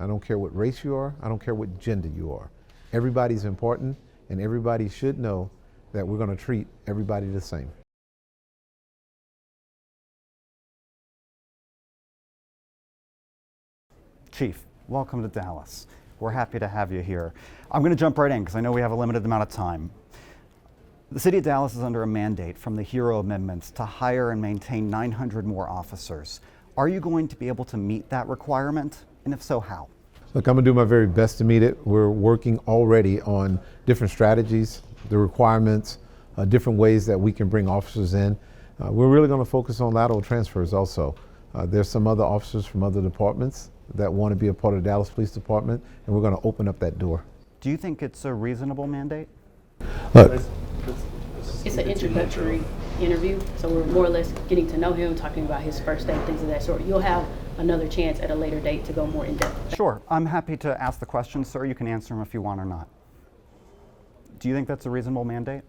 I don't care what race you are. I don't care what gender you are. Everybody's important, and everybody should know that we're going to treat everybody the same. Chief, welcome to Dallas. We're happy to have you here. I'm going to jump right in because I know we have a limited amount of time. The City of Dallas is under a mandate from the HERO amendments to hire and maintain 900 more officers. Are you going to be able to meet that requirement? And if so, how? Look, I'm going to do my very best to meet it. We're working already on different strategies, the requirements, different ways that we can bring officers in. We're really going to focus on lateral transfers also. There's some other officers from other departments that want to be a part of the Dallas Police Department, and we're going to open up that door. Do you think it's a reasonable mandate? Look, it's an introductory interview, so we're more or less getting to know him, talking about his first day, things of that sort. You'll have another chance at a later date to go more in depth. Sure, I'm happy to ask the question, sir. You can answer them if you want or not. Do you think that's a reasonable mandate?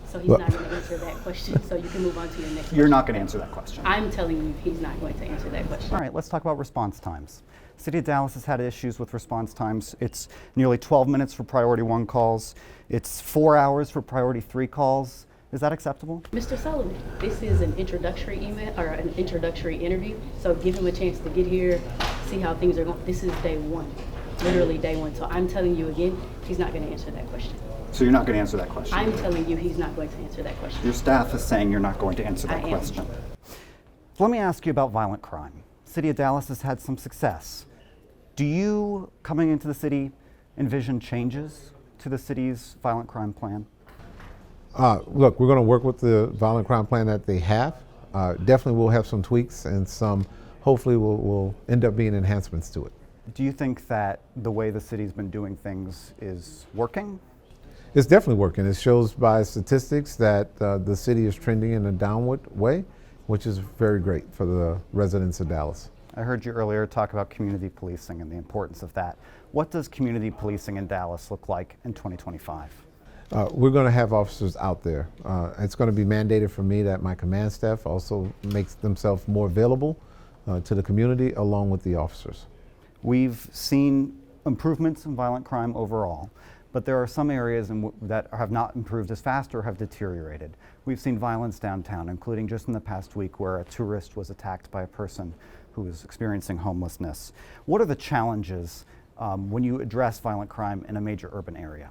So he's not going to answer that question, so you can move on to your next question. You're not going to answer that question. I'm telling you he's not going to answer that question. All right, let's talk about response times. City of Dallas has had issues with response times. It's nearly 12 minutes for priority 1 calls. It's 4 hours for priority 3 calls. Is that acceptable? Mr. Sullivan, this is an introductory email or an introductory interview, so give him a chance to get here, see how things are going. This is day 1, literally day 1. So I'm telling you again, he's not going to answer that question. So you're not going to answer that question? I'm telling you he's not going to answer that question. Your staff is saying you're not going to answer that question. Let me ask you about violent crime. City of Dallas has had some success. Do you, coming into the city, envision changes to the city's violent crime plan? Look, we're going to work with the violent crime plan that they have. Definitely we'll have some tweaks and some, hopefully will end up being enhancements to it. Do you think that the way the city's been doing things is working? It's definitely working. It shows by statistics that the city is trending in a downward way, which is very great for the residents of Dallas. I heard you earlier talk about community policing and the importance of that. What does community policing in Dallas look like in 2025? We're going to have officers out there. It's going to be mandated for me that my command staff also makes themselves more available to the community along with the officers. We've seen improvements in violent crime overall, but there are some areas that have not improved as fast or have deteriorated. We've seen violence downtown, including just in the past week where a tourist was attacked by a person who was experiencing homelessness. What are the challenges when you address violent crime in a major urban area?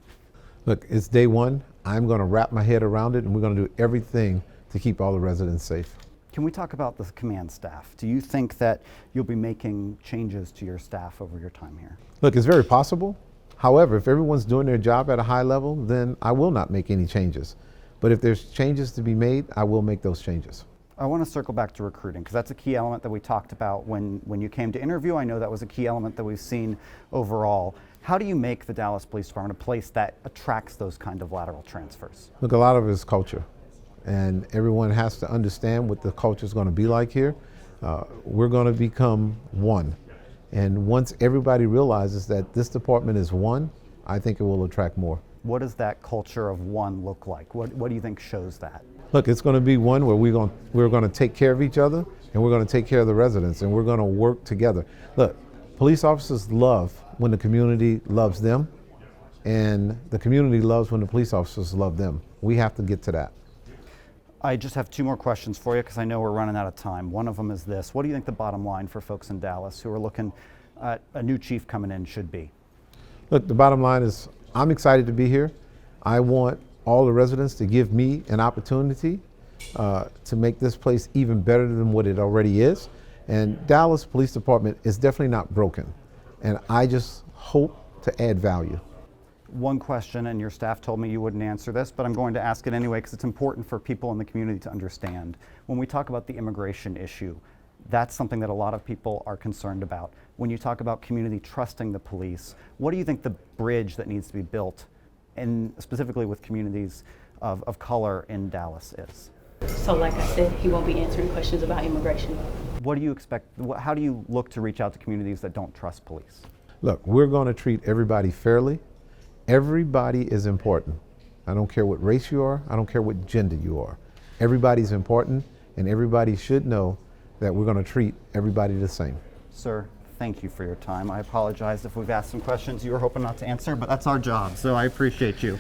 Look, it's day 1. I'm going to wrap my head around it, and we're going to do everything to keep all the residents safe. Can we talk about the command staff? Do you think that you'll be making changes to your staff over your time here? Look, it's very possible. However, if everyone's doing their job at a high level, then I will not make any changes. But if there's changes to be made, I will make those changes. I want to circle back to recruiting because that's a key element that we talked about when you came to interview. I know that was a key element that we've seen overall. How do you make the Dallas Police Department a place that attracts those kind of lateral transfers? Look, a lot of it is culture, and everyone has to understand what the culture is going to be like here. We're going to become one, and once everybody realizes that this department is one, I think it will attract more. What does that culture of one look like? What do you think shows that? Look, it's going to be one where we're going to take care of each other, and we're going to take care of the residents, and we're going to work together. Look, police officers love when the community loves them, and the community loves when the police officers love them. We have to get to that. I just have 2 more questions for you because I know we're running out of time. One of them is this. What do you think the bottom line for folks in Dallas who are looking at a new chief coming in should be? Look, the bottom line is I'm excited to be here. I want all the residents to give me an opportunity to make this place even better than what it already is. And Dallas Police Department is definitely not broken. And I just hope to add value. One question, and your staff told me you wouldn't answer this, but I'm going to ask it anyway because it's important for people in the community to understand. When we talk about the immigration issue, that's something that a lot of people are concerned about. When you talk about community trusting the police, what do you think the bridge that needs to be built, and specifically with communities of color in Dallas is? So like I said, he won't be answering questions about immigration. What do you expect? How do you look to reach out to communities that don't trust police? Look, we're going to treat everybody fairly. Everybody is important. I don't care what race you are. I don't care what gender you are. Everybody's important, and everybody should know that we're going to treat everybody the same. Sir, thank you for your time. I apologize if we've asked some questions you were hoping not to answer, but that's our job, so I appreciate you.